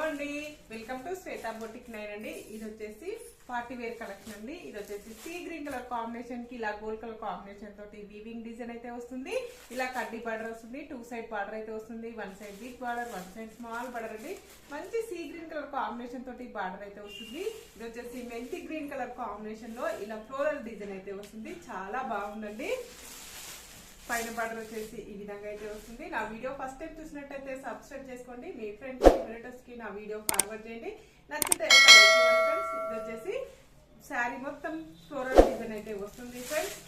అండి, welcome to Shweta boutique 9 అండి. ఇది వచ్చేసి పార్టీ వేర్ కలెక్షన్ అండి. ఇది వచ్చేసి సీ గ్రీన్ కలర్ కాంబినేషన్ కి ఇలా గోల్డ్ కలర్ కాంబినేషన్ తోటి వీవింగ్ డిజైన్ అయితే వస్తుంది. ఇలా కడ్డీ బార్డర్ వస్తుంది, 2 సైడ్ బార్డర్ అయితే వస్తుంది. 1 side big border, 1 side small border అండి. మంచి సీ గ్రీన్ కలర్ కాంబినేషన్ తోటి బార్డర్ అయితే వస్తుంది. ఇది వచ్చేసి మెంతి గ్రీన్ కలర్ కాంబినేషన్ లో ఇలా ఫ్లోరల్ డిజైన్ అయితే వస్తుంది. చాలా బాగుందండి. పైన బార్డర్ వచ్చేసి ఈ విధంగా అయితే వస్తుంది. నా వీడియో ఫస్ట్ టైం చూసినట్టయితే సబ్స్క్రైబ్ చేసుకోండి. మీ ఫ్రెండ్స్ రిలేటివ్స్ కి నా వీడియో ఫార్వర్డ్ చేయండి. నచ్చితే ఫ్రెండ్స్ ఇది వచ్చేసి శారీ మొత్తం ఫ్లోరల్ డిజైన్ అయితే వస్తుంది ఫ్రెండ్స్.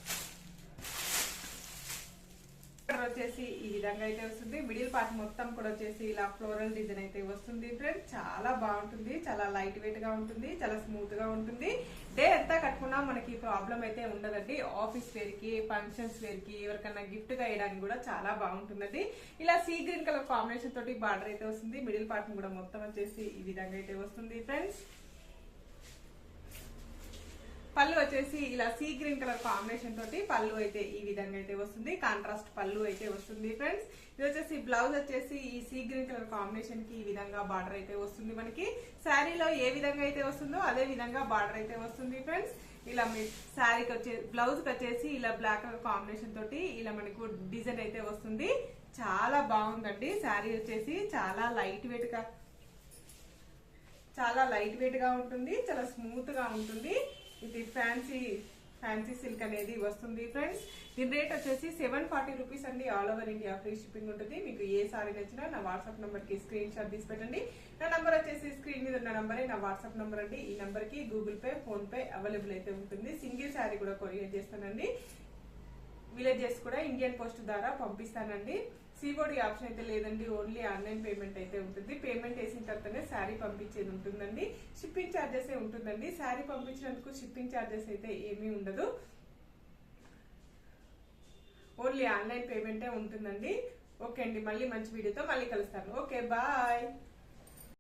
వచ్చేసి ఈ విధంగా అయితే వస్తుంది. మిడిల్ పార్ట్ మొత్తం కూడా వచ్చేసి ఇలా ఫ్లోరల్ డిజైన్ అయితే వస్తుంది ఫ్రెండ్స్. చాలా బాగుంటుంది, చాలా లైట్ వెయిట్ గా ఉంటుంది, చాలా స్మూత్ గా ఉంటుంది. డే అంతా కట్టుకున్నా మనకి ప్రాబ్లం అయితే ఉండదండి. ఆఫీస్ వేర్ కి, ఫంక్షన్స్ వేర్ కి, ఎవరికన్నా గిఫ్ట్ గా వేయడానికి కూడా చాలా బాగుంటుందండి. ఇలా సీ గ్రీన్ కలర్ కాంబినేషన్ తోటి బార్డర్ అయితే వస్తుంది. మిడిల్ పార్ట్ కూడా మొత్తం వచ్చేసి ఈ విధంగా అయితే వస్తుంది ఫ్రెండ్స్. పళ్ళు వచ్చేసి ఇలా సీ గ్రీన్ కలర్ కాంబినేషన్ తోటి పళ్ళు అయితే ఈ విధంగా అయితే వస్తుంది. కాంట్రాస్ట్ పళ్ళు అయితే వస్తుంది ఫ్రెండ్స్. ఇది వచ్చేసి బ్లౌజ్ వచ్చేసి ఈ సీ గ్రీన్ కలర్ కాంబినేషన్ కి ఈ విధంగా బార్డర్ అయితే వస్తుంది. మనకి శారీలో ఏ విధంగా అయితే వస్తుందో అదే విధంగా బార్డర్ అయితే వస్తుంది ఫ్రెండ్స్. ఇలా మీ శారీకి వచ్చే బ్లౌజ్ కి వచ్చేసి ఇలా బ్లాక్ కలర్ కాంబినేషన్ తోటి ఇలా మనకు డిజైన్ అయితే వస్తుంది. చాలా బాగుందండి. శారీ వచ్చేసి చాలా లైట్ వెయిట్ గా ఉంటుంది, చాలా స్మూత్ గా ఉంటుంది. ఇది ఫ్యాన్సీ సిల్క్ అనేది వస్తుంది ఫ్రెండ్స్. దీని రేట్ వచ్చేసి 740 రూపీస్ అండి. All over India free shipping ఉంటుంది. మీకు ఏ సారీ నచ్చినా నా వాట్సాప్ నంబర్ కి స్క్రీన్ షాట్ తీసి పెట్టండి. నా నంబర్ వచ్చేసి స్క్రీన్ మీద ఉన్న నంబరే నా వాట్సాప్ నంబర్ అండి. ఈ నంబర్ కి Google pay, phone pay available అయితే ఉంటుంది. సింగిల్ శారీ కూడా కొరియర్ చేస్తానండి. విలేజెస్ కూడా ఇండియన్ పోస్ట్ ద్వారా పంపిస్తానండి. సిఓడి ఆప్షన్ అయితే లేదండి. ఓన్లీ ఆన్లైన్ పేమెంట్ అయితే ఉంటుంది. పేమెంట్ వేసిన తర్వాతనే శారీ పంపించేది ఉంటుందండి. షిప్పింగ్ ఛార్జెస్ ఉంటుందండి. శారీ పంపించినందుకు షిప్పింగ్ ఛార్జెస్ అయితే ఏమీ ఉండదు. ఓన్లీ ఆన్లైన్ పేమెంటే ఉంటుందండి. ఓకే అండి, మళ్ళీ మంచి వీడియోతో మళ్ళీ కలుస్తాను. Okay, bye.